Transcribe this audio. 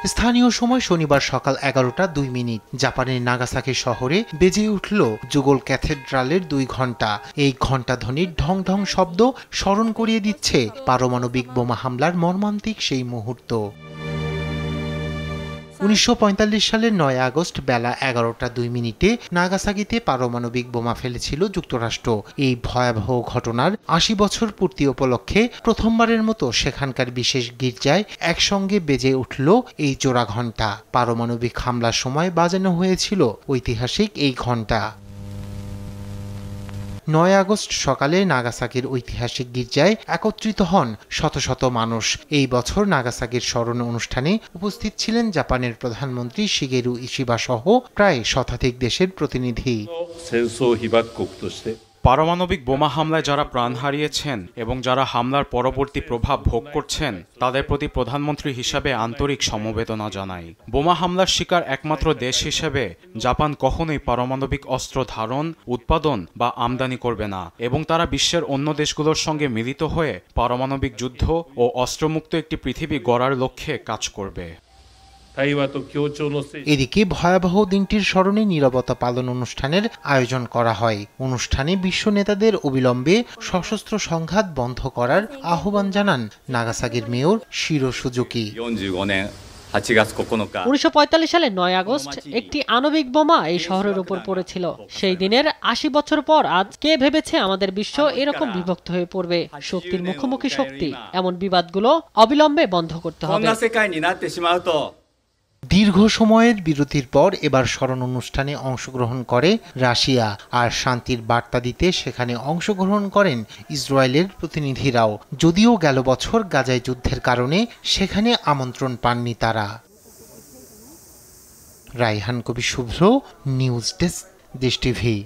স্থানীয় সময় শনিবার সকাল 11:02 জাপানের নাগাসাকি শহরে বেজে উঠল যুগল ক্যাথেড্রালের 2 ঘণ্টা। এই ঘণ্টাধ্বনির ঢং ঢং শব্দ স্মরণ করিয়ে দিচ্ছে পারমাণবিক বোমা হামলার মর্মান্তিক সেই মুহূর্ত। 1945 সালের 9 আগস্ট বেলা 11:02 নাগাসাকিতে পারমাণবিক বোমা ফেলেছিল যুক্তরাষ্ট্র। এই ভয়াবহ ঘটনার 80 বছর পূর্তি উপলক্ষে প্রথমবারের মতো সেখানকার বিশেষ গির্জায় একসঙ্গে বেজে উঠল এই জোড়া ঘণ্টা। পারমাণবিক হামলার সময় বাজানো হয়েছিল ঐতিহাসিক এই ঘণ্টা। 9 আগস্ট সকালে নাগাসাকির ঐতিহাসিক গির্জায় একত্রিত হন শত শত মানুষ। এই বছর নাগাসাকির স্মরণ অনুষ্ঠানে উপস্থিত ছিলেন জাপানের প্রধানমন্ত্রী শিগেরু ইশিবা সহ প্রায় শতাধিক দেশের প্রতিনিধি। পারমাণবিক বোমা হামলায় যারা প্রাণ হারিয়েছেন এবং যারা হামলার পরবর্তী প্রভাব ভোগ করছেন তাদের প্রতি প্রধানমন্ত্রী হিসাবে আন্তরিক সমবেদনা জানাই। বোমা হামলার শিকার একমাত্র দেশ হিসেবে জাপান কখনোই পারমাণবিক অস্ত্র ধারণ, উৎপাদন বা আমদানি করবে না এবং তারা বিশ্বের অন্য দেশগুলোর সঙ্গে মিলিত হয়ে পারমাণবিক যুদ্ধ ও অস্ত্রমুক্ত একটি পৃথিবী গড়ার লক্ষ্যে কাজ করবে। এদিকে ভয়াবহ দিনটির স্মরণে নীরবতা পালন অনুষ্ঠানের আয়োজন করা হয়। অনুষ্ঠানে বিশ্ব নেতাদের অবিলম্বে সশস্ত্র সংঘাত বন্ধ করার আহ্বান জানান নাগাসাকির মেয়র শিরো সুজুকি। 1945 সালের 9 আগস্ট একটি আণবিক বোমা এই শহরের উপর পড়েছিল। সেই দিনের 80 বছর পর আজ কে ভেবেছে আমাদের বিশ্ব এরকম বিভক্ত হয়ে পড়বে? শক্তির মুখোমুখি শক্তি, এমন বিবাদগুলো অবিলম্বে বন্ধ করতে হবে। দীর্ঘ সময়ের বিরতির পর এবার স্মরণ অনুষ্ঠানে অংশগ্রহণ করে রাশিয়া, আর শান্তির বার্তা দিতে সেখানে অংশগ্রহণ করেন ইসরায়েলের প্রতিনিধিরাও। যদিও গেল বছর গাজায় যুদ্ধের কারণে সেখানে আমন্ত্রণ পাননি তারা। রায়হান কবি শুভ্র, নিউজ ডেস্ক, দেশ টিভি।